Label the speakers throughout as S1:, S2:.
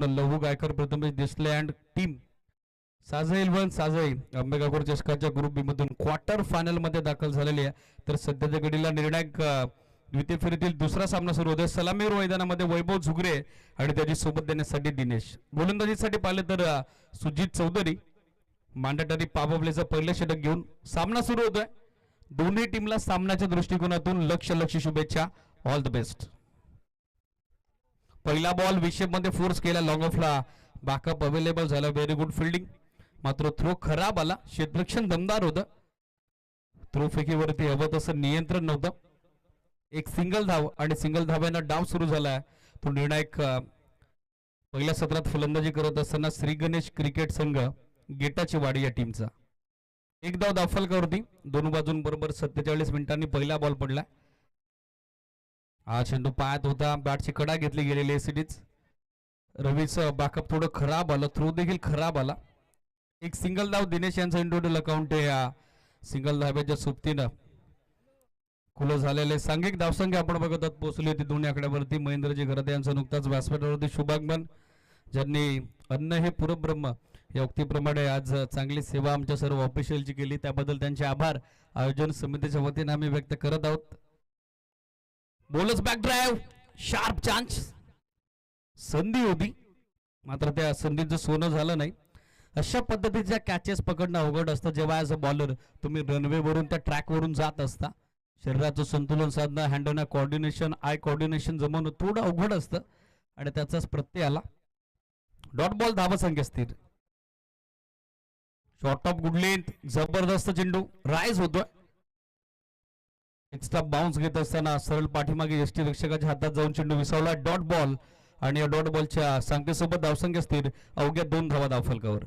S1: लहू Gaikar Prathamesh Desale and team Sajai eleven Sajai Ambegaonkar चषकाच्या group B मधून क्वार्टर फायनल मध्ये दाखल झालेली आहे. तर सध्याच्या घडीला निर्णायक द्वितीय फेरीतील दुसरा सामना सुरू होतोय. सलामीर मैदानामध्ये वैभव झुगरे आणि त्याची सोबत देण्यासाठी दिनेश. गोलंदाजीसाठी पाहिले तर सुजित चौधरी मांडेटरी पावबलेचं पहिलं षटक घेऊन सामना सुरू होतोय. दोन्ही टीमला सामन्याच्या दृष्टिकोनातून लक्ष शुभेच्छा. All the best. पहिला बॉल विषेप मध्ये फोर्स केला. लॉंग ऑफला बॅकअप अवेलेबल झाला. Very good fielding. मात्र थ्रो खराब आला. क्षेत्ररक्षण दमदार होतं. थ्रो फेकीवरती हवं तसं नियंत्रण नव्हतं. एक सिंगल धाव आणि सिंगल धाव्यानं डाव सुरू झाला. तो निर्णायक पहिल्या सत्रात फलंदाजी करत असताना श्री गणेश क्रिकेट संघ गेटाची वाडी या टीमचा. एक धाव दाफलकावरती. दोन बाजूंबरोबर 47 मिनिटांनी पहिला बॉल पडला. हा चेंडू पायात होता. बॅटची कडा घेतली गेलेली एसीडीच. रवीचं बॅकअप थोडं खराब आलं. थ्रो देखील खराब आला. एक सिंगल धाव दिनेश यांचा इंडिव्हिज्युअल अकाउंट आहे. या सिंगल धाव्याच्या सोबतीनं खुलं झालेले सांघिक धावसंख्या आपण बघत आहोत पोहोचली होती दोन्ही आकड्यावरती. महेंद्रजी घरते यांचं नुकताच व्यासपीठावरती शुभागमन, ज्यांनी अन्न हे पुरब्रह्म या उक्तीप्रमाणे आज चांगली सेवा आमच्या सर्व ऑफिशियलची केली. त्याबद्दल त्यांचे आभार आयोजन समितीच्या वतीने आम्ही व्यक्त करत आहोत. Bowlers back drive. Sharp chance. संधी होती मात्र त्या संधीचं सोनं झालं नाही. अशा पद्धतीच्या कॅचेस पकडणं अवघड असतं जेव्हा ॲज अ बॉलर तुम्ही रनवे वरून त्या ट्रॅकवरून जात असता. शरीराचं संतुलन साधणं, हँडलनं कॉर्डिनेशन, आय कॉर्डिनेशन जमवणं थोडं अवघड असतं आणि त्याचाच प्रत्यय आला. डॉट बॉल धावसंख्या स्थिर. Short of good length. जबरदस्त चेंडू राईज होतोय. एक्स्ट्रा बाउन्स घेत असताना सरळ पाठीमागे यष्टीरक्षकाच्या हातात जाऊन चेंडू विसावला. डॉट बॉल आणि या डॉट बॉलच्या संख्येसोबत धावसंख्या स्थिर. अवघ्या 2 धावा धावफलकावर.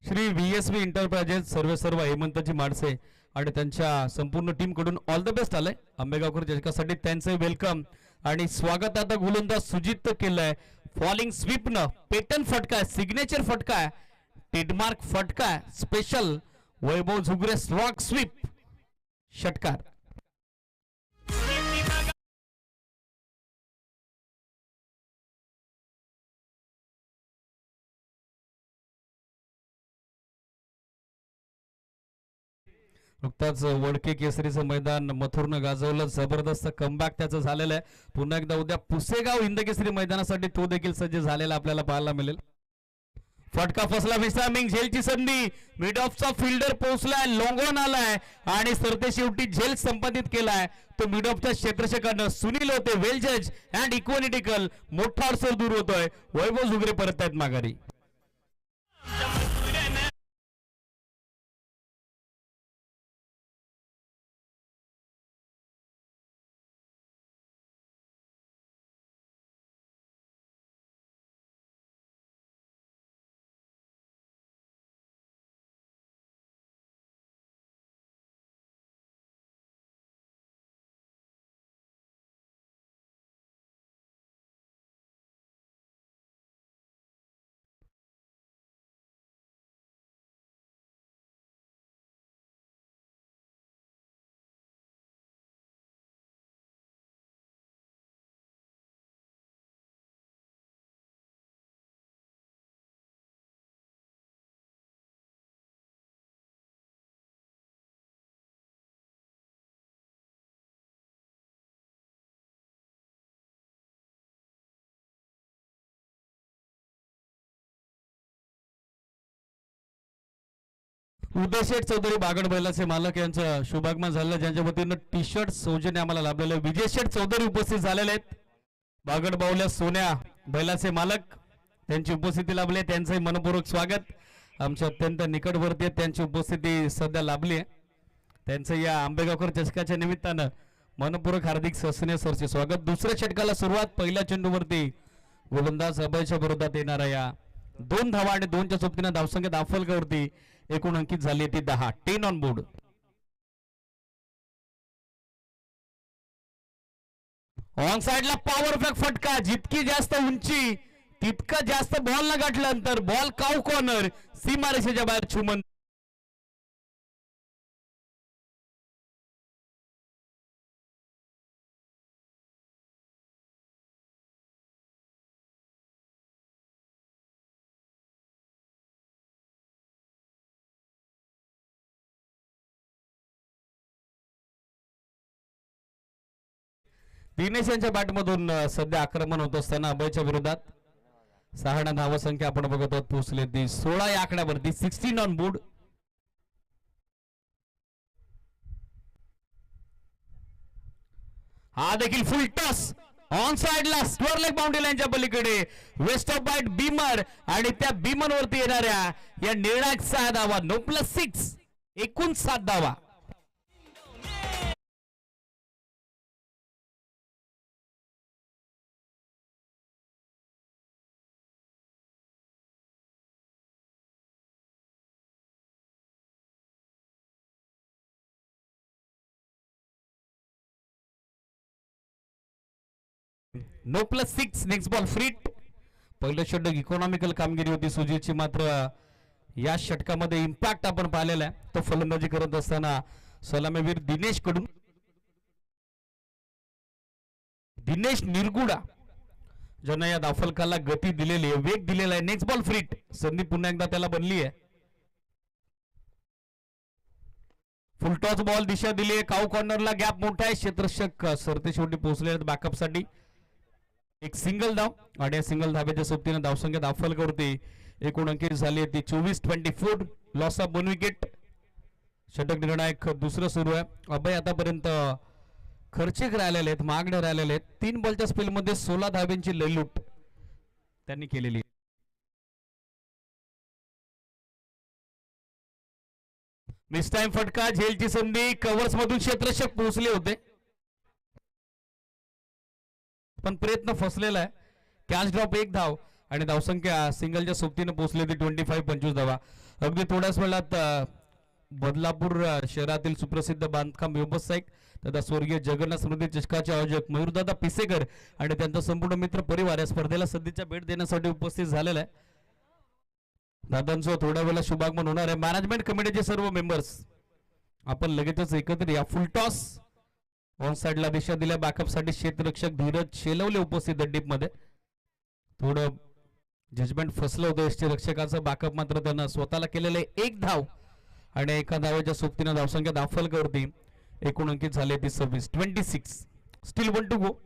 S1: श्री VSV एंटरप्राइजेस सर्व हेमंतजी माडसे आणि त्यांच्या संपूर्ण टीम कडून ऑल द बेस्ट आलंय. आंबेगावकर चषकासाठी त्यांचे वेलकम आणि स्वागत. आता गोलंदाज सुजित केलंय. फॉलिंग स्वीप न पेटन फटका, सिग्नेचर फटका, ट्रेडमार्क फटका, स्पेशल वैभव झुगरे स्ट्रॉक स्वीप षटकार. नुकताच वडके केसरीचं मैदान मथुरनं गाजवलं. जबरदस्त कमबॅक त्याचं झालेलं आहे. पुन्हा एकदा उद्या पुसेगाव हिंद केसरी मैदानासाठी तो देखील सज्ज झालेला आपल्याला पाहायला मिळेल. फटका फसला. विसामिंग झेलची संधी. मिड ऑफचा फिल्डर पोहोचलाय. लॉंगॉन आलाय आणि सरते शेवटी झेल संपादित केलाय. तो मिड ऑफच्या क्षेत्ररक्षकानं सुनील होते. वेल जज अँड इक्वॉनिटिकल. मोठा अडसर दूर होतोय. वैभव झुगरे परत आहेत माघारी. उदय शेठ चौधरी बागड बैलाचे मालक यांचं शुभागमन झालेलं, ज्यांच्या वतीनं टी शर्ट सौजन्य आम्हाला लाभलेलं. विजय शेठ चौधरी उपस्थित झालेले आहेत. बागड बावल्या सोन्या बैलाचे मालक त्यांची उपस्थिती लाभली. त्यांचंही मनपूर्वक स्वागत. आमच्या अत्यंत निकटवर्ती आहेत. त्यांची उपस्थिती सध्या लाभली आहे. त्यांचं या आंबेगावकर चषकाच्या निमित्तानं मनपूर्वक हार्दिक सस्ने सरचे स्वागत. दुसऱ्या षटकाला सुरुवात. पहिल्या चेंडूवरती गोलंदाज अभयच्या विरोधात येणारा या 2 धावा आणि 2च्या सोबतीनं धावसंख्या दाफलकावरती एकूण अंकित झाली ती 10. 10 ऑन बोर्ड. ऑन साइडला पॉवर पॅक फटका. जितकी जास्त उंची तितका जास्त बॉल न गाठल्यानंतर बॉल काउ कॉर्नर. सीमारेषेच्या बाहेर छुमन. दिनेश यांच्या बॅटमधून सध्या आक्रमण होत असताना अभयच्या विरोधात 6 धावसंख्या आपण बघत आहोत पोहोचले ती 16 या आकड्यावरती 16 ऑन बोर्ड. हा देखील फुल टॉस ऑन साइडला स्क्वेअर लेग बाउंड्री लाईनच्या पलीकडे वेस्ट ऑफ बाईट बीमर आणि त्या बीमर वरती येणाऱ्या या निर्णायक 6 धावा 9+6 एकूण 7 धावा. No+6 next ball free. पहिलं षटक इकॉनॉमिकल कामगिरी होती सुजितची, मात्र या षटकामध्ये इम्पॅक्ट आपण पाहिलेला आहे. तो फलंदाजी करत असताना सलामीवीर दिनेश कडून दिनेश निरगुडा ज्यांना या दाफलकाला गती दिलेली आहे, वेग दिलेला आहे. Next ball free. संधी पुन्हा एकदा त्याला बनली आहे. फुलटॉस बॉल दिशा दिली आहे. काऊ कॉर्नरला गॅप मोठा आहे. क्षेत्ररक्षक सरते शेवटी पोहोचले आहेत बॅकअप साठी. एक सिंगल धाव आणि या सिंगल धाब्याच्या सोबतीने धावसंख्या दाफलकरती एकूण अंकी झाली ती 24-24. Loss of 1 wicket. षटक निर्णायक दुसरं सुरू आहे. अभय आतापर्यंत खर्चिक राहिलेले आहेत, मागणे राहिलेले आहेत. 3 बॉलच्या स्पेलमध्ये 16 धाब्यांची लयलूट त्यांनी केलेली. मिस टाइम फटका, झेलची संधी, कव्हर्स मधून क्षेत्ररक्षक पोहोचले होते पण प्रयत्न फसलेला आहे. कॅच ड्रॉप 1 धाव आणि धावसंख्या सिंगलच्या सोबतीने पोहोचली होती 25-25 धावा. अगदी थोड्याच वेळात बदलापूर शहरातील सुप्रसिद्ध बांधकाम व्यावसायिक तथा स्वर्गीय जगन्नाथ स्मृती चषकाचे आयोजक मयूरदादा पिसेकर आणि त्यांचा संपूर्ण मित्र परिवार या स्पर्धेला सध्याच्या भेट देण्यासाठी उपस्थित झालेला आहे. दादांचं थोड्या वेळा शुभागमन होणार आहे. मॅनेजमेंट कमिटीचे सर्व मेंबर्स आपण लगेचच एकत्र या. फुल टॉस ऑन साइडला दिशा दिल्या बॅकअप साठी क्षेत्ररक्षक धीरज शेलवले उपस्थित डीप मध्ये. थोडं जजमेंट फसलं होतं यष्टीरक्षकाचं. बॅकअप मात्र त्यानं स्वतःला केलेले 1 धाव आणि एका धावेच्या सोबतीनं धावसंख्या दाफलकरती एकूण अंकित झाले ती 26-26. Still 1 to go.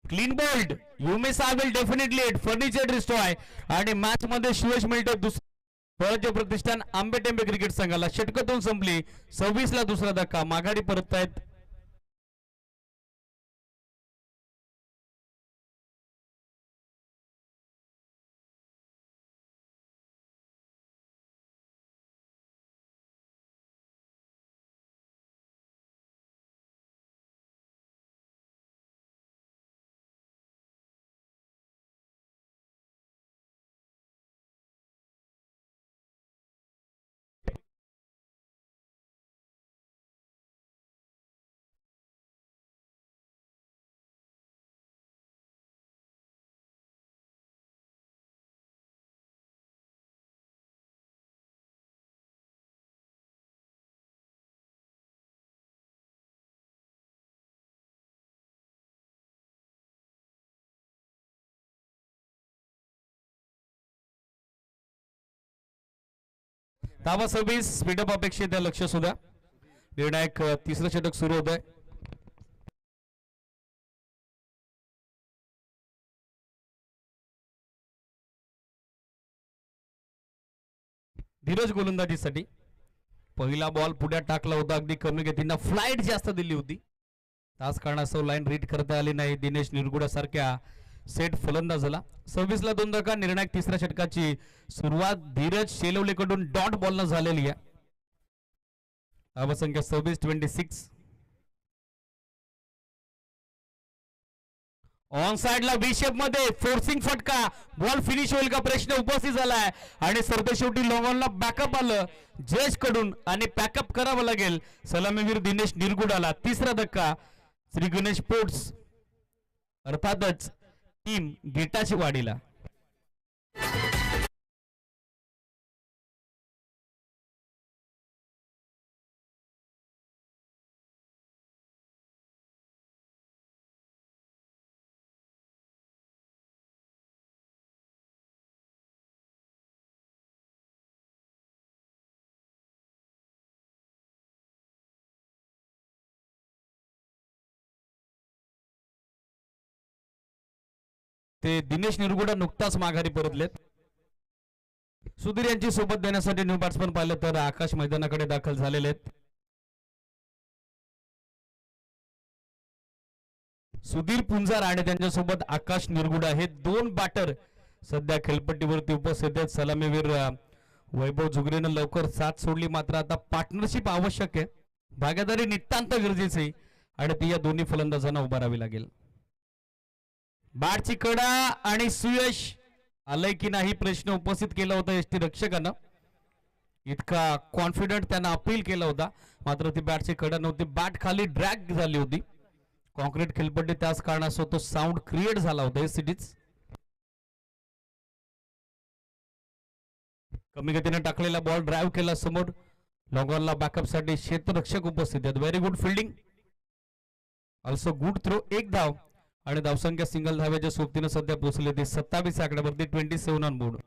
S1: Clean bowled युमेसा will definitely it furniture destroy आणि मॅच मध्ये शिवेश मिळते दुसरे प्रतिष्ठान आंबेटेंबे क्रिकेट संघाला. षटकातून संपली 26 ला दुसरा धक्का. माघारी परततायत धावा 26. स्पीडअप अपेक्षित आहे. लक्ष सुद्धा निर्णायक तिसरं षटक सुरू होत आहे. धीरज गोलंदाजीसाठी पहिला बॉल पुढे टाकला होता. अगदी कमी गतीनं फ्लाइट जास्त दिली होती. तास कारणास्तव लाईन रीड करता आली नाही. दिनेश निरगुडा सारख्या सेट फलंदाजाला 26 ला 2 धक्का. निर्णायक तिसऱ्या षटकाची सुरुवात धीरज शेलवलेकडून डॉट बॉलनं झालेली आहे. धावसंख्या 26-26. ऑन साइडला बी शेप मध्ये फोर्सिंग फटका. बॉल फिनिश होईल का प्रश्न उपस्थित झालाय आणि सरते शेवटी लॉंगॉनला बॅकअप आलं जज कडून आणि बॅकअप करावं लागेल सलामीवीर दिनेश निरगुडाला. तिसरा धक्का. श्री गणेश स्पोर्ट्स अर्थातच टीम गेटाची वाडीला. ते दिनेश निरगुडा नुकताच माघारी परतलेत. सुधीर यांची सोबत देण्यासाठी न्यू बॅट्समन पाहिलं तर आकाश मैदानाकडे दाखल झालेले आहेत. सुधीर पुंजार आणि त्यांच्यासोबत आकाश निरगुडा हे दोन बॅटर सध्या खेळपट्टीवरती उपस्थित आहेत. सलामीवीर वैभव झुगरेनं लवकर साथ सोडली, मात्र आता पार्टनरशिप आवश्यक आहे, भागीदारी नितांत गरजेची आहे आणि ती या दोन्ही फलंदाजांना उभारावी लागेल. बॅटची कडा आणि सुयश आलंय की नाही प्रश्न उपस्थित केला होता एसटी रक्षकानं. इतका कॉन्फिडंट त्यांना अपील केला होता, मात्र ती बॅटची कडा नव्हती, बॅट खाली ड्रॅग झाली होती. कॉन्क्रीट खेळपट्टी त्याच कारणास्तव तो साऊंड क्रिएट झाला होता. एसटीच कमी गतीने टाकलेला बॉल ड्राईव्ह केला समोर. लॉंगॉनला बॅकअपसाठी क्षेत्ररक्षक उपस्थित आहेत. Very good fielding, also good throw. एक धाव आणि धावसंख्या सिंगल धाव्याच्या सोबतीनं सध्या पोहोचले ते 27 आकड्यावरती, 27 ऑन बोर्ड.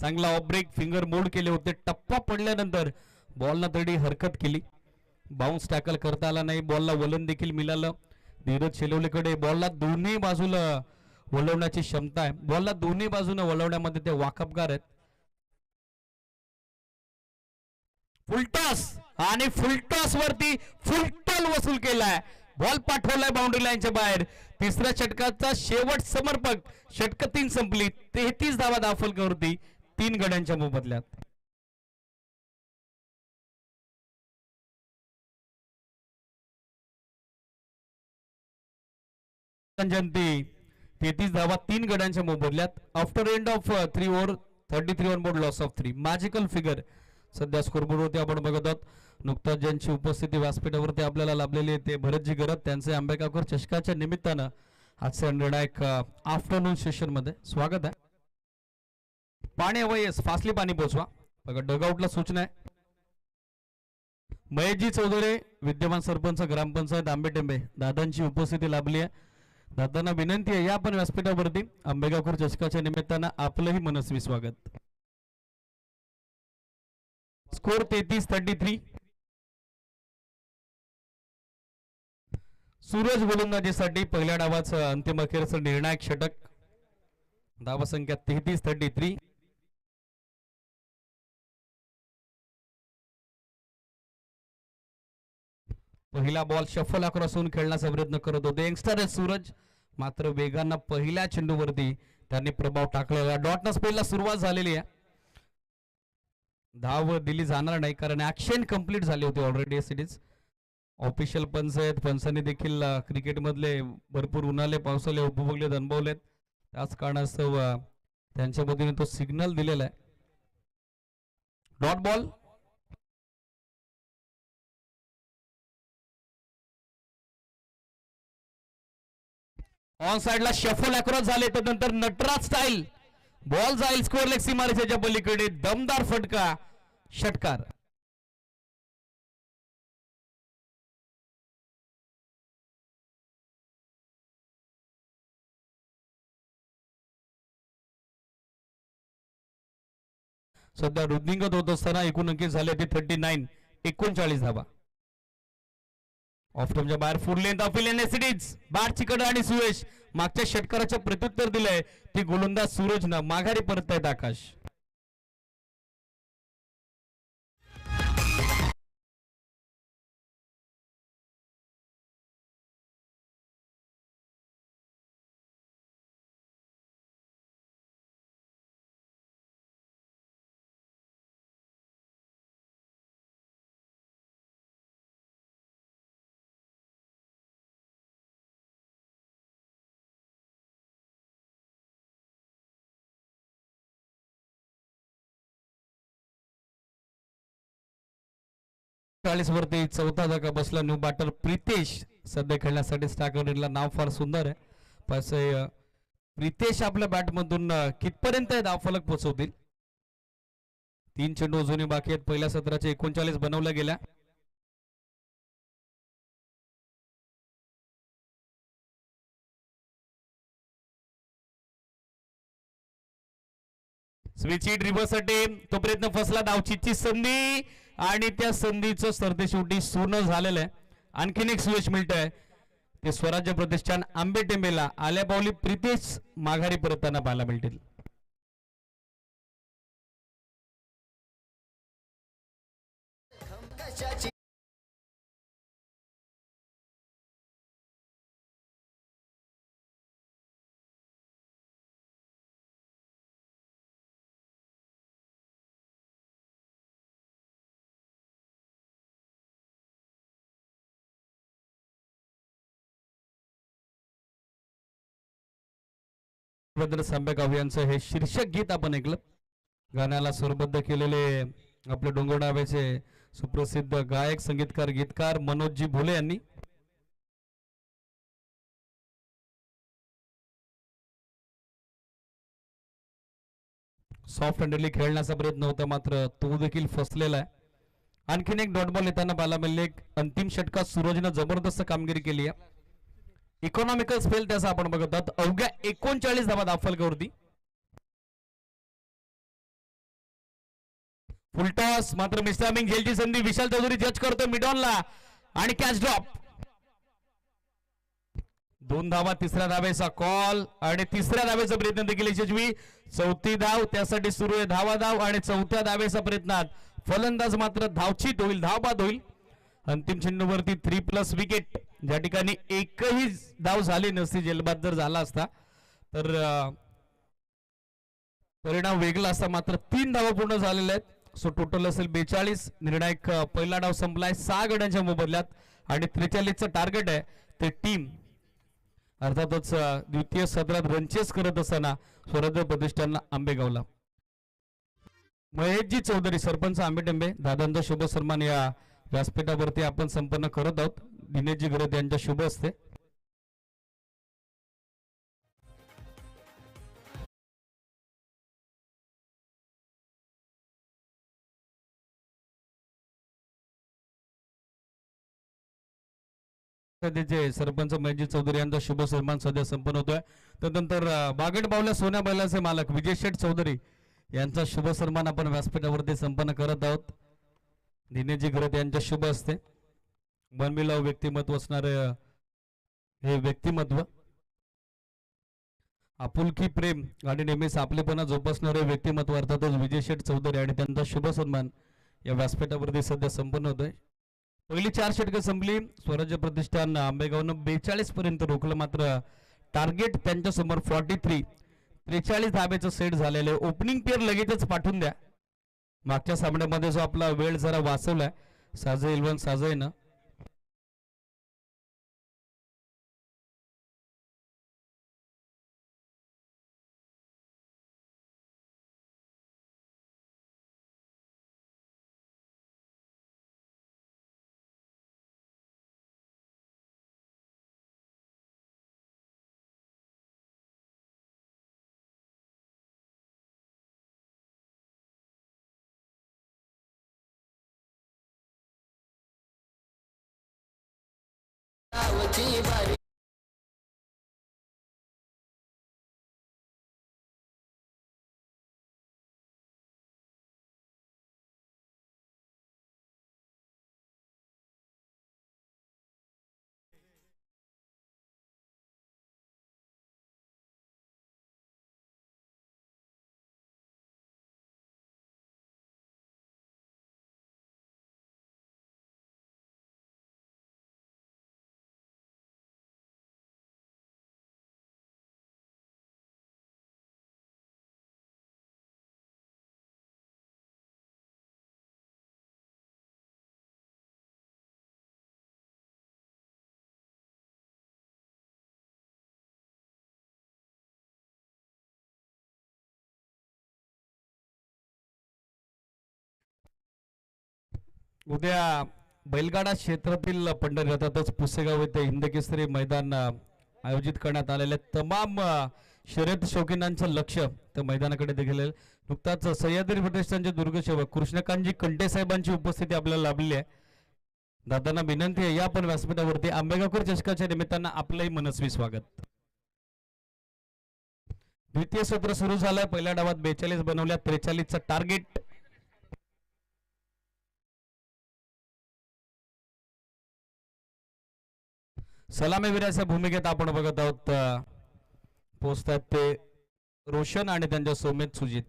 S1: चांगला ऑफ ब्रेक, फिंगर मोड केले होते. टप्पा पडल्यानंतर बॉलला तरी हरकत केली, बाउन्स टॅकल करता आला नाही. बॉलला वलन देखील मिळालं. धीरज शेलवलेकडे बॉलला दोन्ही बाजूला वळवण्याची क्षमता आहे, बॉलला दोन्ही बाजूने वळवण्यामध्ये ते वाकबगार आहेत. फुलटॉस आणि फुलटॉस वरती फुलटॉल वसूल केलाय, बॉल पाठवलाय बाउंड्री लाईनच्या बाहेर. तिसऱ्या षटकाचा शेवट समर्पक, षटक 3 संपली, 33 धावा धावफलकावरती 3 गड्यांच्या मोबदल्यात. जयंती 33 धावा 3 गड्यांच्या मोबदल्यात. After end of 3 over 33 on board, loss of 3. Magical figure सध्या स्कोरबोर्डवरती आपण बघत आहोत. नुकताच ज्यांची उपस्थिती व्यासपीठावरती आपल्याला लाभलेली आहे ते भरतजी गरत, त्यांचे आंबेगावकर चषकाच्या निमित्तानं आजच्या निर्णायक आफ्टरनून सेशन मध्ये स्वागत आहे. पाणी हवंयस, फासली पाणी पोचवा. बघा डगआउटला सूचना आहे. महेशजी चौधरी विद्यमान सरपंच ग्रामपंचायत आंबेटेंबे, दादांची उपस्थिती लाभली आहे. दादांना विनंती आहे या आपण व्यासपीठावरती आंबेगावकर चषकाच्या निमित्तानं आपलंही मनस्वी स्वागत. स्कोर 33-33. सूरज गोलंदाजीसाठी पहिल्या डावाचं अंतिम अखेरचं निर्णायक षटक. धावसंख्या 33-33. पहिला बॉल शफल आक्रसून खेळण्याचा प्रयत्न करत होते यंगस्टर सूरज, मात्र वेगांना पहिल्या चेंडूवरती त्यांनी प्रभाव टाकलेला. डॉटनं स्पेलला सुरुवात झालेली आहे, धाव दिली जाणार नाही कारण ऍक्शन कंप्लीट झाली होती ऑलरेडी. सिटीज ऑफिशियल पंच आहेत, पंचांनी देखील क्रिकेटमधले भरपूर उन्हाळे पावसाळे उपभोगलेत, अनुभवलेत, त्याच कारणास्तव त्यांच्या मधून तो सिग्नल दिलेला आहे. Dot ball. ऑन साइडला शफल अक्रॉस झाले, त्यानंतर नटराज स्टाईल बॉल जाईल स्कोअर लेग सीमारेषेच्या पलीकडे. दमदार फटका, षटकार. सध्या रुद्निंगत होत असताना एकूण अंकी झाले ते 39, 39 धावा. ऑफटॉपच्या बाहेर फुल लेंथ अपील सिटीज. बॅटची कडा आणि सुयश मागच्या षटकाराचे प्रत्युत्तर दिलंय, ती गोलंदाज सूरजनं माघारी परततायत आकाश. वरती चौथा धक्का बसला. न्यू बॅटर प्रितेश सध्या खेळण्यासाठी स्टार्करला नाव फार सुंदर आहे. पण प्रितेश आपल्या बॅटमधून कितपर्यंत धावफलक पोहोचवतील. 3 चेंडू अजूनही बाकी आहेत. पहिल्या सत्राचे 39 बनवल्या गेल्या. स्विच हिट रिव्हर्स अटेम, तो प्रयत्न फसला, धावचीची संधी आणि त्या संधीचं सरते शेवटी सोनं झालेलं आहे. आणखीन एक स्विच मिळतंय ते स्वराज्य प्रतिष्ठान आंबेटेंबेला आल्या पावली प्रितेश माघारी परतताना पाहायला मिळतील. सम्यक अभियानचं हे शीर्षक गीत आपण ऐकलं. गाण्याला स्वरबद्ध केलेले आपले डोंगरडावेचे सुप्रसिद्ध गायक संगीतकार गीतकार मनोजजी भोले यांनी. सॉफ्ट हँडली खेळण्याचा प्रयत्न होता मात्र तो देखील फसलेला आहे. आणखीन एक डॉट बॉल येताना पाहायला मिळाले. अंतिम षटकात सूरजनं जबरदस्त कामगिरी केली आहे. इकॉनॉमिकल स्पेल त्याचा आपण बघत आहोत. अवघ्या 39 धावा दाफलकावरती. फुलटॉस मात्र मिस्टामिंग झेलची संधी. विशाल चौधरी जज करतो मिडॉनला आणि कॅच ड्रॉप. 2 धावा तिसऱ्या धावेचा कॉल आणि तिसऱ्या धावेचा प्रयत्न देखील यशस्वी. चौथी धाव त्यासाठी सुरू आहे. धावा धाव आणि चौथ्या धावेचा प्रयत्नात फलंदाज मात्र धावचीत होईल, धावबाद होईल. अंतिम चेंडूवरती 3+ विकेट. ज्या ठिकाणी एकही धाव झाली नसती, जेलबाद जर झाला असता तर परिणाम वेगळा असता. मात्र 3 धावा पूर्ण झालेल्या आहेत. सो टोटल असेल 42. निर्णायक पहिला डाव संपलाय 6 गड्यांच्या मोबदल्यात आणि 43चं टार्गेट आहे. ते टीम अर्थातच द्वितीय सत्रात रनचेस करत असताना स्वराज्य प्रतिष्ठानला आंबेगावला. महेशजी चौधरी सरपंच आंबेटेंबे दादांचा शुभ सन्मान या व्यासपीठावरती आपण संपन्न करत आहोत. दिनेशजी गरत यांच्या शुभ असते. सरपंच महेशजी चौधरी यांचा शुभ सन्मान सध्या संपन्न होतोय. त्यानंतर बागड बावल्या सोन्या बैलाचे मालक विजय शेठ चौधरी यांचा शुभ सन्मान आपण व्यासपीठावरती संपन्न करत आहोत. दिनेशजी गरत यांच्या शुभ असते. मनमिलाव व्यक्तिमत्व असणारे हे व्यक्तिमत्व, आपुलकी प्रेम आणि नेहमीच आपलेपणा जोपासणारे व्यक्तिमत्व अर्थातच विजय शेठ चौधरी आणि त्यांचा शुभ सन्मान या व्यासपीठावरती सध्या संपन्न होतोय. पहिली 4 षटकं संपली. स्वराज्य प्रतिष्ठान आंबेगावनं 42 पर्यंत रोखलं मात्र टार्गेट त्यांच्या समोर 43 धाब्याचं सेट झालेलं. ओपनिंग पेअर लगेचच पाठवून द्या. मागच्या सामन्यामध्ये जो आपला वेळ जरा वाचवलाय साजे इल्वन साजेनं. उद्या बैलगाडा क्षेत्रातील पंढरी रथातच पुसेगाव येथे हिंदकेसरी मैदान आयोजित करण्यात आलेले तमाम शर्यत शौकीनांचं लक्ष त्या मैदानाकडे देखील. नुकताच सह्याद्री प्रतिष्ठानचे दुर्गसेवक कृष्णकांतजी कंटे साहेबांची उपस्थिती आपल्याला लाभली आहे. दादांना विनंती आहे या पण व्यासपीठावरती आंबेगावकर चषकाच्या निमित्तानं आपलंही मनस्वी स्वागत. द्वितीय सत्र सुरू झालंय. पहिल्या डावात 42 बनवल्या, 43चं टार्गेट. सलामीवीराच्या भूमिकेत आपण बघत आहोत पोचतात ते रोशन आणि त्यांच्या सोमेत सुजित.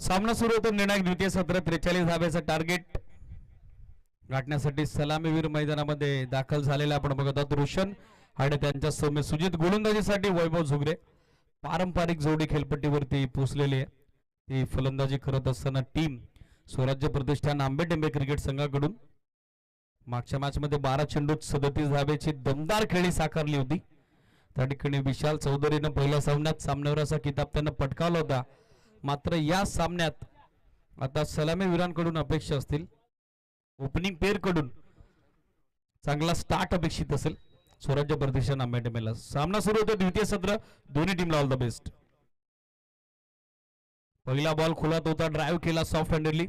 S1: सामना सुरू होतो. निर्णायक द्वितीय सत्र 43 धाब्याचं टार्गेट गाठण्यासाठी सलामीवीर मैदानामध्ये दाखल झालेला आपण बघत आहोत. रोशन आणि त्यांच्या सौम्य सुजित. गोलंदाजीसाठी वैभव झुगरे पारंपरिक जोडी खेळपट्टीवरती पोहोचलेली आहे. ती फलंदाजी करत असताना टीम स्वराज्य प्रतिष्ठान आंबेटेंबे क्रिकेट संघाकडून मागच्या मॅच मध्ये 12 चेंडूत 37 धाब्याची दमदार खेळी साकारली होती. त्या ठिकाणी विशाल चौधरीनं पहिल्या सामन्यात सामन्यावरचा किताब त्यांना पटकावला होता. मात्र या सामन्यात आता सलामीवीरांकडून अपेक्षा असतील, ओपनिंग पेअर कडून चांगला स्टार्ट अपेक्षित असेल स्वराज्य प्रतिष्ठान आंबेटेंबेला. सामना सुरू होतो. द्वितीय सत्र दोन्ही टीमला ऑल द बेस्ट. पहिला बॉल खोलात होता, ड्राईव्ह केला सॉफ्ट हँडेडली,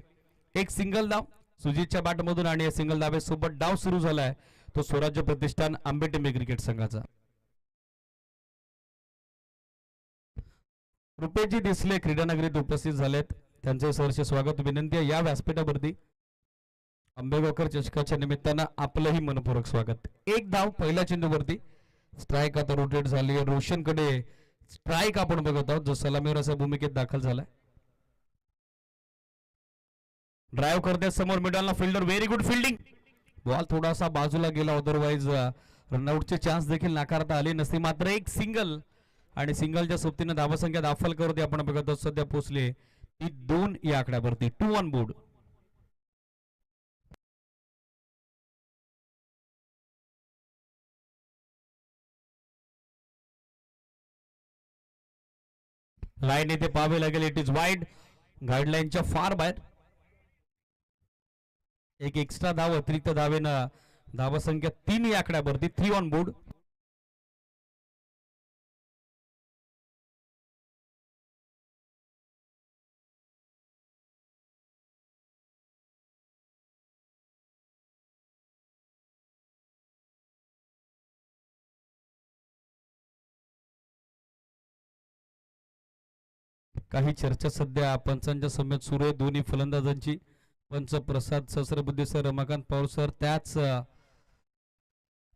S1: एक सिंगल धाव सुजितच्या बॅटमधून आणि या सिंगल धावेसोबत डाव सुरू झालाय तो स्वराज्य प्रतिष्ठान आंबेटेंबे क्रिकेट संघाचा. रुपेशजी दिसले क्रीडानगरीत उपस्थित झालेत, त्यांचे सहर्ष स्वागत विनंती आहे. या व्यासपीठावरती आंबेगावकर चषकाच्या निमित्तानं आपलंही मनपूर्वक स्वागत. एक धाव पहिल्या चेंडूवरती, स्ट्राईक आता रोटेट झाली आहे रोशनकडे. स्ट्राईक आपण बघत आहोत जो सलामीवरच्या भूमिकेत दाखल झालाय. ड्राईव्ह करते समोर मिडलला fielder, very good fielding. Ball थोडासा बाजूला गेला, अदरवाईज रनआउटचे चान्स देखील नाकारता आले नसते. मात्र एक सिंगल आणि सिंगलच्या सोबतीनं धावसंख्या दाफलकरवरती आपण बघत आहोत सध्या पोहोचले ती 2 या आकड्यावरती. 2 ऑन बोर्ड. लाईन येथे पाहावे लागेल, इट इज वाईड, गाईडलाईनच्या फार बाहेर. एक एक्स्ट्रा धाव अतिरिक्त धावेनं धावसंख्या 3 या आकड्यावरती. 3 ऑन बोर्ड. काही चर्चा सध्या पंचांच्या समेत सुरू आहे. दोन्ही फलंदाजांची पंच प्रसाद सहस्रबुद्धे सर, रमाकांत पवार सर त्याच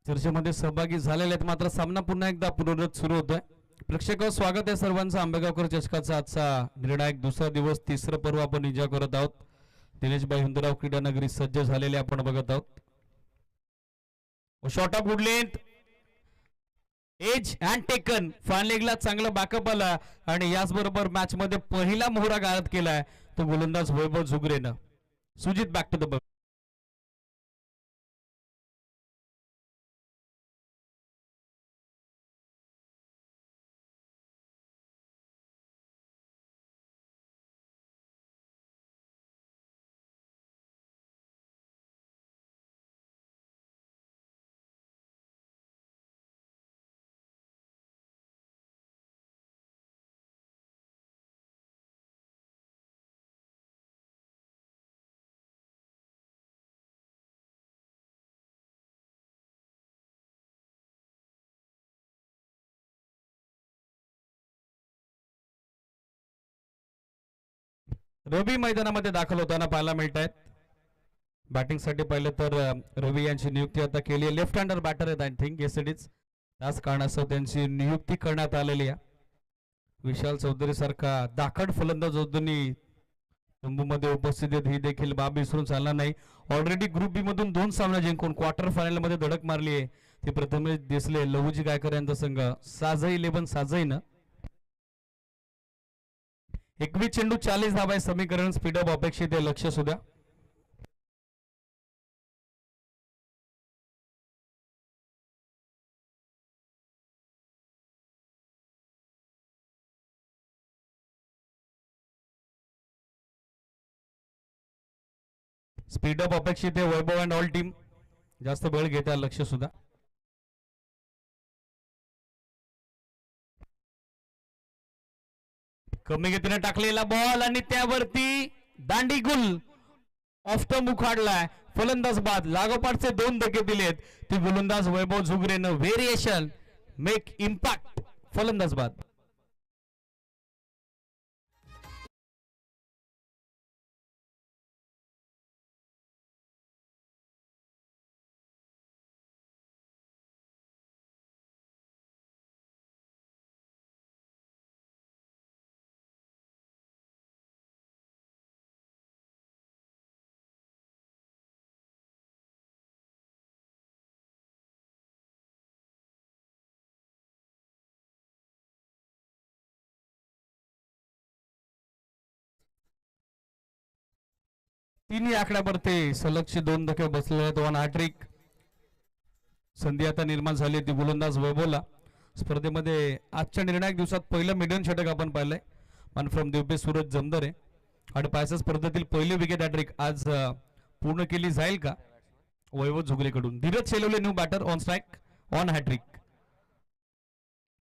S1: चर्चेमध्ये सहभागी झालेले आहेत. मात्र सामना पुन्हा एकदा पुनरुत सुरू होतोय. प्रेक्षक स्वागत आहे सर्वांचं आंबेगावकर चषकाचा आजचा निर्णायक दुसरा दिवस, तिसरं पर्व आपण एन्जॉय करत आहोत. दिनेशभाई हुंदराव क्रीडानगरी सज्ज झालेले आपण बघत आहोत. Shot of good length, edge and taken, fine लेगला चांगला बॅकअप आला आणि याचबरोबर मॅच मध्ये पहिला मोहरा गाळत केलाय तो गोलंदाज वैभव झुगरेनं. Sujit back to the ball. Ravi मैदानामध्ये दाखल होताना पाहायला मिळत आहेत. बॅटिंगसाठी पाहिलं तर रवी यांची नियुक्ती आता केली आहे. लेफ्ट हँडर बॅटर आहेत I think, yes it is. त्याच कारणास्तव त्यांची नियुक्ती करण्यात आलेली आहे. विशाल चौधरी सारखा दाखड फलंदाज दोन्ही तंबूमध्ये उपस्थित आहेत, ही देखील बाब विसरून चालणार नाही. ऑलरेडी ग्रुप बी मधून 2 सामने जिंकून क्वार्टर फायनल मध्ये धडक मारली आहे ती प्रथमेश दिसले लहुजी गायकर यांचा संघ. साजई 11 साजईनं 21 चेंडू 40 धावा समीकरण. स्पीडअप अपेक्षित आहे, लक्ष सुद्धा. स्पीडअप अपेक्षित आहे वैभव अँड ऑल टीम. जास्त वेळ घेता लक्ष सुद्धा. कमी गतीने टाकलेला बॉल आणि त्यावरती दांडी गुल ऑफ उखाडलाय. फलंदाज बाद. लागोपाठचे 2 धक्के दिलेत. ती गोलंदाज वैभव झुगरेनं व्हेरिएशन मेक इम्पॅक्ट. फलंदाज बाद. तिन्ही आकड्यावर ते सलगचे 2 धक्के बसलेले आहेत. 1 हॅट्रिक. संधी आता निर्माण झाली ती गोलंदाज वैभवला. स्पर्धेमध्ये आजच्या निर्णायक दिवसात पहिलं मीडियम षटक आपण पाहिलंय. वन फ्रॉम दिवपे सूरज जमदरे. आणि पायसा स्पर्धेतील पहिली विकेट हॅट्रिक आज पूर्ण केली जाईल का वैभव झुगरेकडून. Dheeraj Shelwale new batter on strike. On hattrick.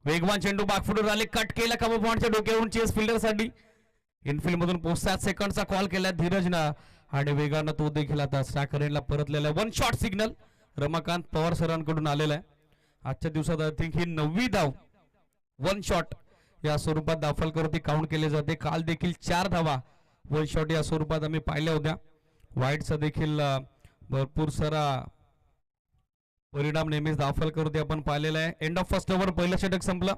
S1: वेगवान चेंडू बागफुटवर आले. कट केला कम पॉइंटच्या डोक्यावरून चेस फिल्डर साठी. इनफिल्ड मधून 7 सेकंडचा कॉल केला धीरजनं आणि वेगानं तो देखील आता स्ट्रायकरला परतलेला आहे. 1 शॉट सिग्नल रमाकांत पवार सरांकडून आलेला आहे. आजच्या दिवसात आय थिंक ही 9वी धाव 1 शॉट या स्वरूपात दाफलकरती काउंट केले जाते. काल देखील 4 धावा 1 शॉट या स्वरूपात आम्ही पाहिल्या होत्या. वाईटचा देखील भरपूर सारा परिणाम नेहमीच दाफलकरती आपण पाहिलेला आहे. एंड ऑफ फर्स्ट ओव्हर पहिलं षटक संपलं.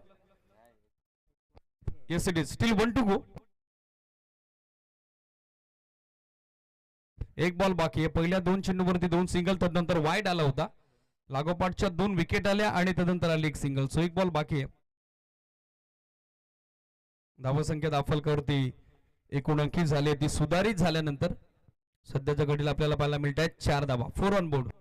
S1: Yes it is still 1 to go. एक बॉल बाकी आहे. पहिल्या 2 चेंडूवरती 2 सिंगल. तदनंतर वाईड आला होता. लागोपाठच्या 2 विकेट आल्या आणि तदनंतर आली 1 सिंगल. सो 1 बॉल बाकी आहे. धावसंख्या दाफलकरती एकूण अंकित झाली ती सुधारित झाल्यानंतर सध्याच्या घडीला आपल्याला पाहायला मिळत आहेत 4 धावा. 4 ऑन बोर्ड.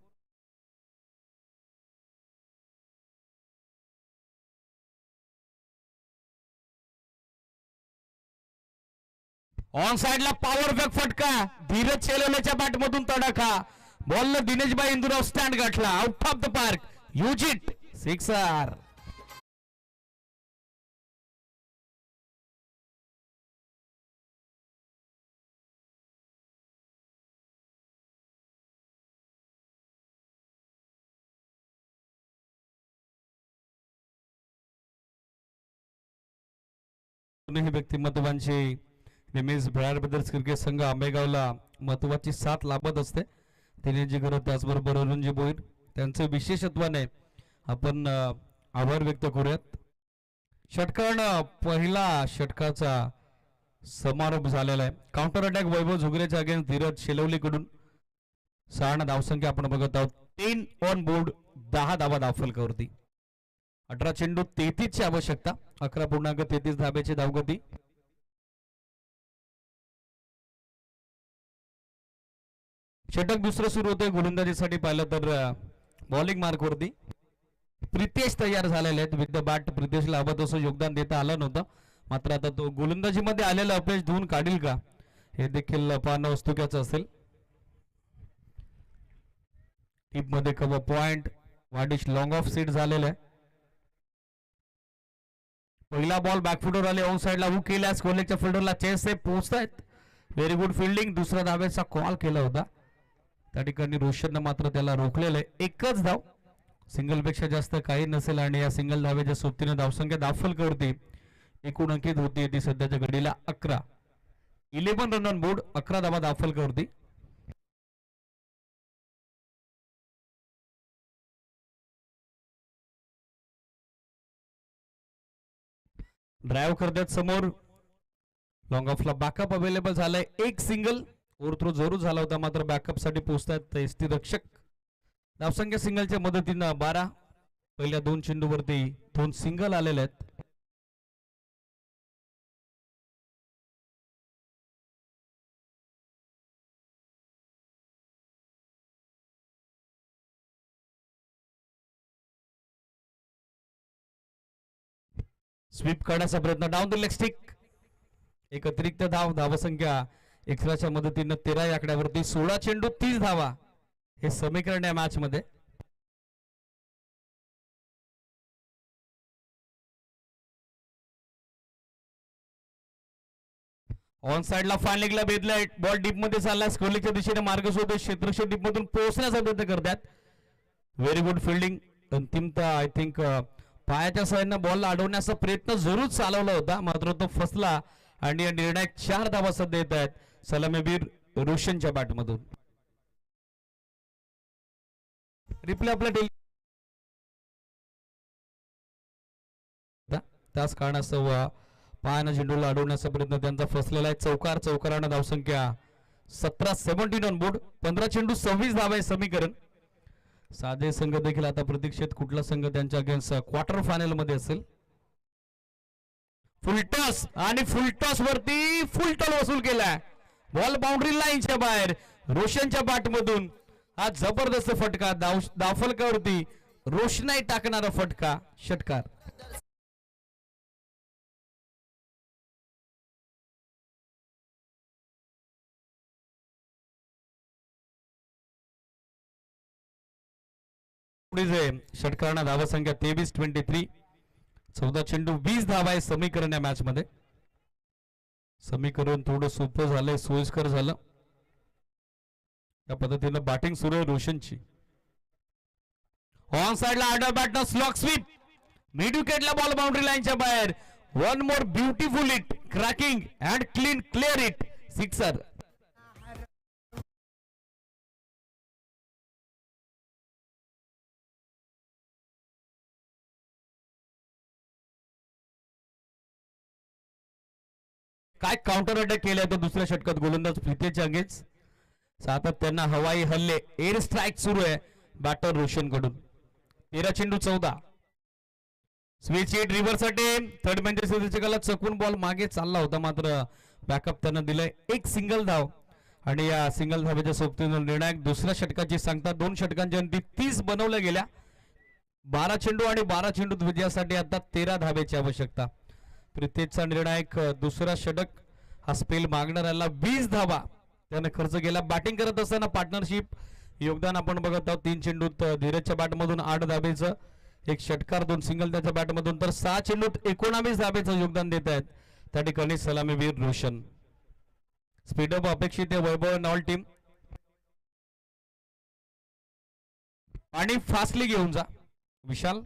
S1: ऑन साइडला पॉवर बॅक फटका. धीरज शेलवलेच्या बॅटमधून तडका. बॉलनं दिनेशभाई इंदुराव स्टँड गाठला. Out of the park. युजिट सिक्सर. दोन्ही व्यक्तिमत्वांची नेहमीच भरार ब्रदर्स क्रिकेट संघ आंबेगावला महत्वाची साथ लाभत असते. दिनेशजी करत त्याचबरोबर अरुणजी भोईर त्यांचे विशेषत्वाने आपण आभार व्यक्त करूयात. षटकानं पहिला षटकाचा समारोप झालेला आहे. काउंटर अटॅक वैभव झुगरेच्या अगेन्स्ट धीरज शेलवलीकडून 6 धावसंख्या आपण बघत आहोत. 3 ऑन बोर्ड 10 धावा दाफलकरती. 18 चेंडू 33 ची आवश्यकता. 11.33 धाब्याची धावगती. षटक दुसरं सुरू होते. गोलंदाजीसाठी पाहिलं तर बॉलिंग मार्कवरती प्रितेश तयार झालेले आहेत. विथ द बॅट प्रितेशला हवं तसं योगदान देता आलं नव्हतं. मात्र आता तो गोलंदाजीमध्ये आलेला अपयश धुवून काढील का हे देखील पाहणं औत्सुक्याचं असेल. टीप मध्ये कव्हर पॉइंट वाडिश लॉंग ऑफ सीट झालेला आहे. पहिला बॉल बॅकफुटवर आले. ऑन साइडला हुक केल्यास कोलेच्या फिल्डरला चेस से पोहोचतायत. Very good fielding. दुसऱ्या धावेचा कॉल केला होता. त्या ठिकाणी रोशननं मात्र त्याला रोखलेलं आहे. एकच धाव. सिंगल पेक्षा जास्त काही नसेल आणि या सिंगल धावेच्या सोबतीने धावसंख्या दाफलकरती एकूण अंकित होती ती सध्याच्या घडीला 11. 11 रन ऑन बोर्ड. 11 धावा दाफलकरती. ड्राईव्ह करतात समोर. लॉंग ऑफला बॅकअप अवेलेबल झालाय. 1 सिंगल. ओव्हरथ्रो जरूर झाला होता मात्र बॅकअप साठी पोहोचतात एसटी रक्षक. धावसंख्या सिंगलच्या मदतीनं 12. पहिल्या 2 चेंडूवरती 2 सिंगल आलेले आहेत. स्वीप करण्याचा प्रयत्न. Down the leg stick. एक अतिरिक्त धाव. धावसंख्या एक्स्ट्राच्या मदतीनं 13 या आकड्यावरती 16 चेंडू 30 धावा हे समीकरण या मॅच मध्ये. ऑन साइडला फाईन लेगला भेदलाय, बॉल डीप मध्ये चालला, स्कोरलीच्या दिशेने मार्ग शोधत क्षेत्रक्षण डीप मधून पोहोचण्याचा प्रयत्न करतात. Very good fielding. अंतिमतः आय थिंक पायाच्या सहाय्याने बॉल अडवण्याचा प्रयत्न जरूर चालवला होता, मात्र तो फसला आणि निर्णायक 4 धावा सध्या येत आहेत सलामीवीर रोशनच्या बॅटमधून. रिप्ले आपल्या त्याच कारणास्तव पायानं झेंडूला अडवण्याचा प्रयत्न त्यांचा फसलेला आहे. चौकारानं धावसंख्या 17 ऑन बोर्ड. 15 चेंडू 26 धावा आहे समीकरण. साधे संघ देखील आता प्रतीक्षेत कुठला संघ त्यांच्या अगेन्स्ट क्वार्टर फायनल मध्ये असेल. फुलटॉस आणि फुलटॉस वरती फुलटॉल वसूल केलाय. बॉल बाउंड्री लाईनच्या बाहेर रोशनच्या बॅटमधून हा जबरदस्त फटका. धावफलकावरती रोशनाई टाकणारा फटका, षटकार. षटकारांना धावा संख्या 23-23. 14 चेंडू 20 धावा आहे समीकरण या मॅच मध्ये. समीकरण थोडं सोपं झालंय, सोयीस्कर झालं. या पद्धतीनं बॅटिंग सुरू आहे रोशनची. ऑन साइडला आडव्या बॅटनं स्लॉक स्वीप, मिड विकेटला बॉल बाउंड्री लाईनच्या बाहेर. One more beautiful it, cracking and clean clear it, sixer. काय काउंटर अटॅक केलाय तो दुसऱ्या षटकात गोलंदाज प्रितेश अगेन्स्ट. सातत्यानं हवाई हल्ले, एअर स्ट्राईक सुरू आहे बॅटर रोशन कडून. 13 चेंडू 14. Switch hit reverse attempt. Third मॅनच्या चकून बॉल मागे चालला होता, मात्र बॅकअप त्यानं दिलंय. एक सिंगल धाव आणि या सिंगल धावेच्या सोबतीनं निर्णायक दुसऱ्या षटकाची सांगता. 2 षटकांच्या अंती 30 बनवल्या गेल्या. 12 चेंडू आणि 12 चेंडू विजयासाठी आता 13 धावेची आवश्यकता. प्रितेशचा निर्णायक दुसरा षटक हा स्पेल मागणाऱ्याला 20 धावा त्याने खर्च केला. बॅटिंग करत असताना पार्टनरशिप योगदान आपण बघत आहोत. 3 चेंडूत धीरजच्या बॅटमधून 8 धावेचं, एक षटकार, 2 सिंगल त्याच्या बॅटमधून, तर 6 चेंडूत 19 धावेचं योगदान देत आहेत त्या ठिकाणी सलामीवीर रोशन. स्पीडअप अपेक्षित आहे वैभव नॉल टीम. आणि फास्टली घेऊन जा विशाल.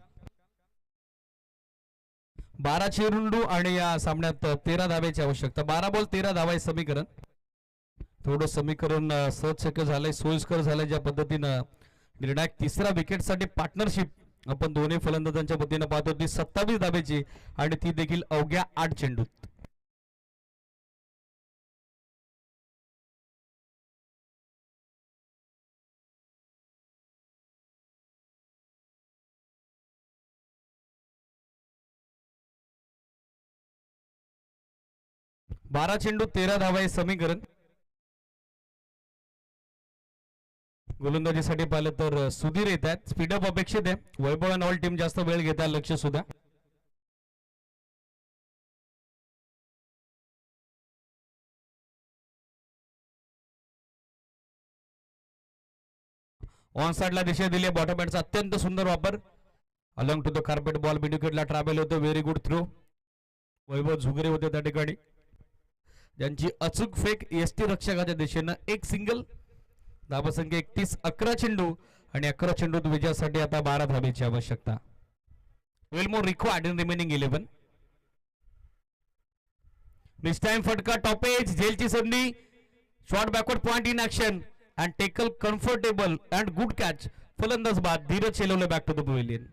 S1: 12 चेंडू आणि या सामन्यात 13 धावेची आवश्यकता. 12 बॉल 13 धावा आहे समीकरण. थोडं समीकरण सहज शक्य झालंय, सोयीस्कर झालंय. ज्या पद्धतीनं निर्णायक तिसऱ्या विकेटसाठी पार्टनरशिप आपण दोन्ही फलंदाजांच्या वतीनं पाहतो ती 27 धावेची आणि ती देखील अवघ्या 8 चेंडूत. बारा चेंडू 13 धावा आहे समीकरण. गोलंदाजीसाठी पाहिलं तर सुधीर येत आहेत. स्पीडअप अपेक्षित आहे. वैभव अँड ऑल टीम जास्त वेळ घेत आहे, लक्ष सुद्धा. ऑन साइडला दिशा दिली, बॉटम बॅटचा अत्यंत सुंदर वापर. Along to the carpet ball mid विकेटला ट्रॅव्हल होतो. Very good throw. Vaibhav Jhugre होते त्या ठिकाणी, ज्यांची अचूक फेक एसटी रक्षकाच्या दिशेनं. एक सिंगल. धावसंख्या 31. 11 चेंडू आणि 11 चेंडूत विजयासाठी आता 12 धावेची आवश्यकता. Well more required in remaining 11. Miss time फटका, टॉप एज, झेलची संधी. Short backward point in action and tackle comfortable and good catch. फलंदाज बाद. Dheeraj Shelwale back to the pavilion.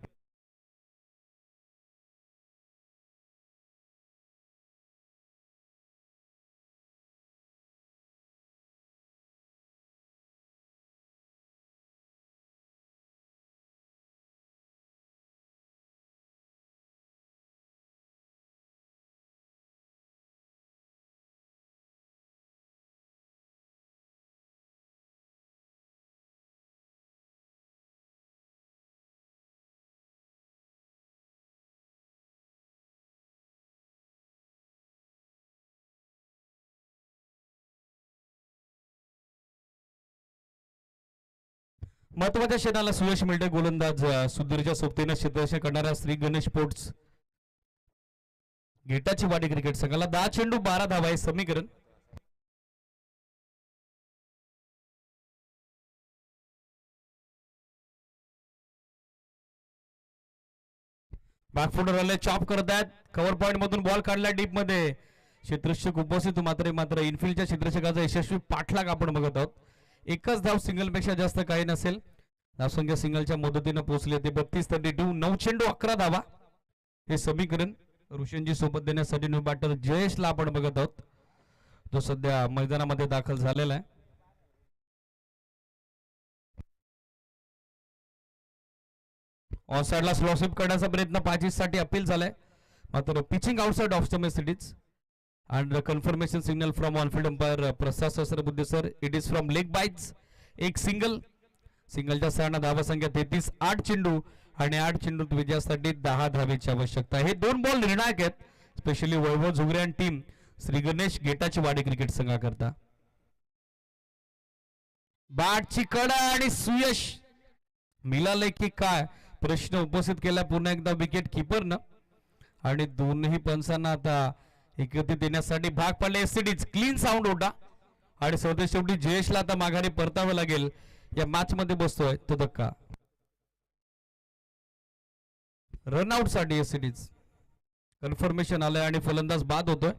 S1: महत्वाच्या क्षणाला सुयश मिळते. गोलंदाज सुधीरच्या सोबतीनं क्षेत्ररक्षण करणाऱ्या श्री गणेश स्पोर्ट्स गेटाची वाडी क्रिकेट संघाला 10 चेंडू 12 धावा हे समीकरण. बॅकफुटर आले, चॉप करत आहेत. कव्हर पॉइंट मधून बॉल काढला डीप मध्ये. क्षेत्ररक्षक उपस्थित मात्र इनफिल्डच्या क्षेत्ररक्षकाचा यशस्वी पाठलाग आपण बघत आहोत. एकच धाव सिंगल पेक्षा जास्त काही नसेल. धावसंख्या सिंगलच्या मदतीने पोहोचले ते 32-32. 9 चेंडू 11 धावा हे समीकरण. ऋषणजी सोबत देण्यासाठी न्यू बॅटर जयेशला आपण बघत आहोत, जो सध्या मैदानामध्ये दाखल झालेला आहे. ऑनसाइडला स्लो स्वीप करण्याचा प्रयत्न 5 साठी अपील झालाय, मात्र pitching outside of the cities and confirmation signal from on-field umpire Prasad Sahasrabuddhe sir. It is from leg bytes. एक सिंगलच्या 6 धावा संख्या 33. 8 चेंडू आणि 8 चेंडूत विजयासाठी 10 धावेची आवश्यकता. हे 2 बॉल निर्णायक आहेत, स्पेशली वैभव झुगरे आणि टीम श्री गणेश गेटाची वाडी क्रिकेट संघाकरता. बॅटची कडा आणि सुयश मिळाले की काय प्रश्न उपस्थित केला पुन्हा एकदा विकेट किपरनं. आणि दोन्ही पंचांना आता एकत्रित येण्यासाठी भाग पडले. एससीडीज क्लीन साऊंड होता आणि शेवटी जयेशला आता माघारी परतावं लागेल. या मॅच मध्ये बसतोय तो धक्का. रनआउट साठी एससीडीज कन्फर्मेशन आलंय आणि फलंदाज बाद होतोय.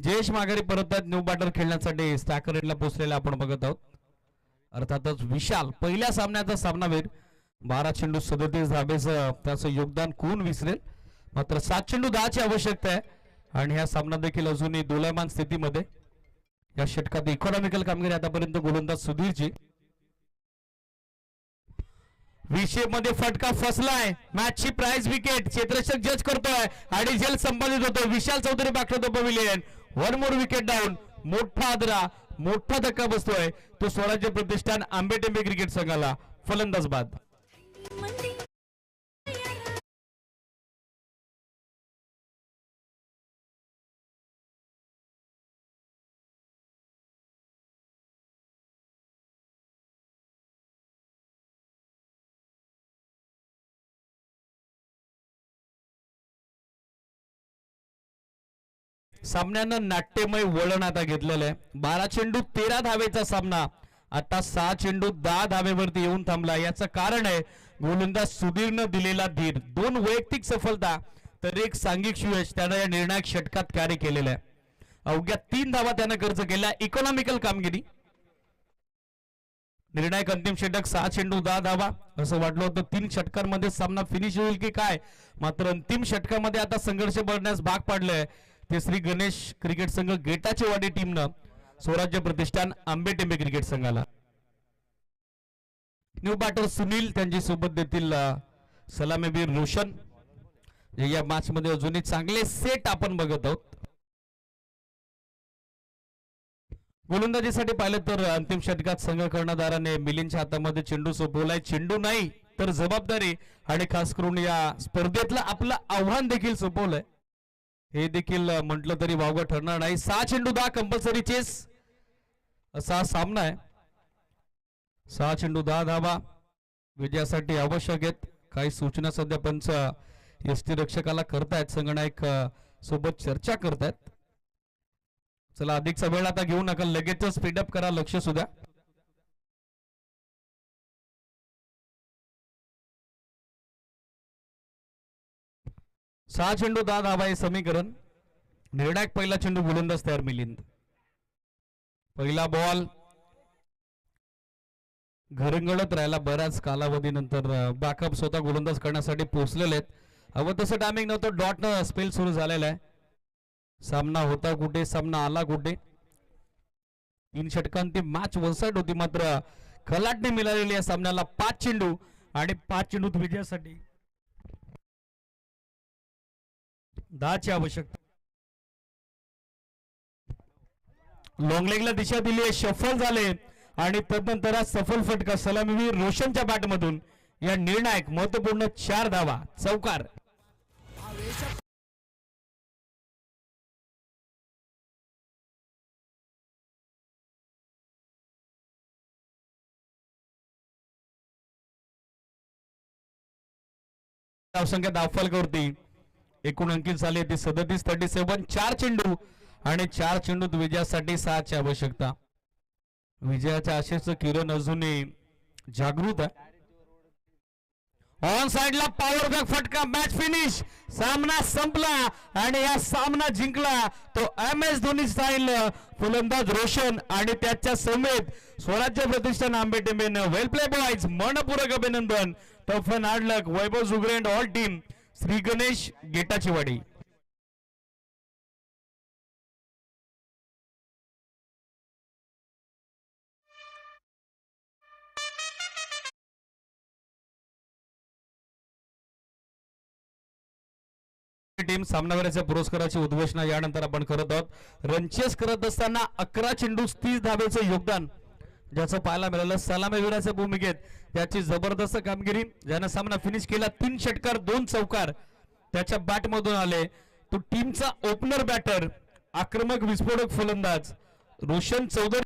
S1: जयेश माघारी परततात. न्यू बॅटर खेळण्यासाठी स्टॅकर एंडला पोहोचलेला आपण बघत आहोत. अर्थातच विशाल पहिल्या सामन्याचा सामनावीर. 12 चेंडू 37 धावेचं त्याचं योगदान कोण विसरेल. मात्र 7 चेंडू 10 ची आवश्यकता आहे आणि हा सामना देखील अजूनही दोलायमान स्थितीमध्ये. या षटकात इकॉनॉमिकल कामगिरी आतापर्यंत गोलंदाज सुधीरची. विषय मध्ये फटका फसलाय. मॅचची प्राइज विकेट क्षेत्ररक्षक जज करतोय आणि जेल संबंधित होतो. Vishal Chaudhari back to pavilion. 1 more wicket down. मोठा आदरा मोठा धक्का बसतोय तो स्वराज्य प्रतिष्ठान आंबेटेंबे क्रिकेट संघाला. फलंदाज बाद. सामन्यानं नाट्यमय वळण आता घेतलेलं आहे. 12 चेंडू 13 धावेचा सामना आता 6 चेंडू 10 धावेवरती येऊन थांबला. याचं कारण आहे गोलंदाज सुधीरनं दिलेला धीर. 2 वैयक्तिक सफलता तर एक सांघिक यश त्यानं या निर्णायक षटकात कार्य केलेलं आहे. अवघ्या 3 धावा त्यानं खर्च केल्या. इकॉनॉमिकल कामगिरी. निर्णायक अंतिम षटक 6 चेंडू 10 धावा. असं वाटलं होतं 3 षटकांमध्ये सामना फिनिश होईल की काय, मात्र अंतिम षटकामध्ये आता संघर्ष बघण्यास भाग पाडलंय ते श्री गणेश क्रिकेट संघ गेटाची वाडी टीमनं स्वराज्य प्रतिष्ठान आंबेटेंबे क्रिकेट संघाला. न्यू बॅटर सुनील त्यांची सोबत देतील सलामीवीर रोशन. या मॅच मध्ये अजूनही चांगले सेट आपण बघत आहोत. गोलंदाजीसाठी पाहिलं तर अंतिम षटकात संघ कर्णधाराने मिलिंदच्या हातामध्ये चेंडू सोपवलाय. चेंडू नाही तर जबाबदारी आणि खास करून या स्पर्धेतलं आपलं आव्हान देखील सोपवलंय. हे देखील म्हटलं तरी वावगं ठरणार नाही. 6 चेंडू 10 कंपल्सरी चेस असा सामना आहे. 6 चेंडू 10 धावा विजयासाठी आवश्यक आहेत. काही सूचना सध्या पंच यष्टीरक्षकाला करतायत. संगणक सोबत चर्चा करतायत. चला अधिकचा वेळ आता घेऊ नका, लगेच स्पीडअप करा. लक्ष सुद्धा 6 चेंडू 10 धावा हे समीकरण. निर्णायक पहिला चेंडू गोलंदाज तयार मिलिंद. पहिला बॉल घरंगळत राहिला. बऱ्याच कालावधीनंतर बॅकअप स्वतः गोलंदाज करण्यासाठी पोहोचलेले आहेत. हवं तसं टायमिंग नव्हतं. डॉट न स्पेल सुरू झालेला आहे. सामना होता कुठे, सामना आला कुठे. 3 षटकांती मॅच वन साइड होती, मात्र खलाटने मिळालेली या सामन्याला 5 चेंडू आणि 5 चेंडूत विजयासाठी 10 ची आवश्यकता. लॉंग लेगला दिशा दिली. शफल झाले आणि तदनंतर सफल फटका सलामीवीर रोशनच्या बॅटमधून या निर्णायक महत्वपूर्ण 4 धावा चौकार. धावसंख्या धावफलकावरती एकूण अंकी झाले ती 37-37. 4 चेंडू आणि 4 चेंडूत विजयासाठी 6ची आवश्यकता. विजयाच्या आशेचं किरण अजूनही जागृत आहे. ऑन साइडला पॉवर बॅक फटका. Match finish. सामना संपला आणि या सामना जिंकला तो MS धोनी स्टाईल फलंदाज रोशन आणि त्याच्या समेत स्वराज्य प्रतिष्ठान आंबे टीमेन. वेल प्ले बॉयज. मनपूर्वक अभिनंदन. Tough and hard luck. Vaibhav Jugre and all team. Shri Ganesh गेटाची वाडी. टीम सामनावीराच्या पुरस्काराची उद्घोषणा यानंतर आपण करत आहोत. रनचेस करत असताना 11 चेंडू 30 धावेचे योगदान ज्याचं पाहायला मिळालं सलामीवीराच्या भूमिकेत. त्याची जबरदस्त कामगिरी. ज्याने सामना फिनिश केला. 3 षटकार 2 चौकार त्याच्या बॅट मधून आले. तो टीमचा ओपनर बॅटर आक्रमक विस्फोटक फलंदाज रोशन चौधरी.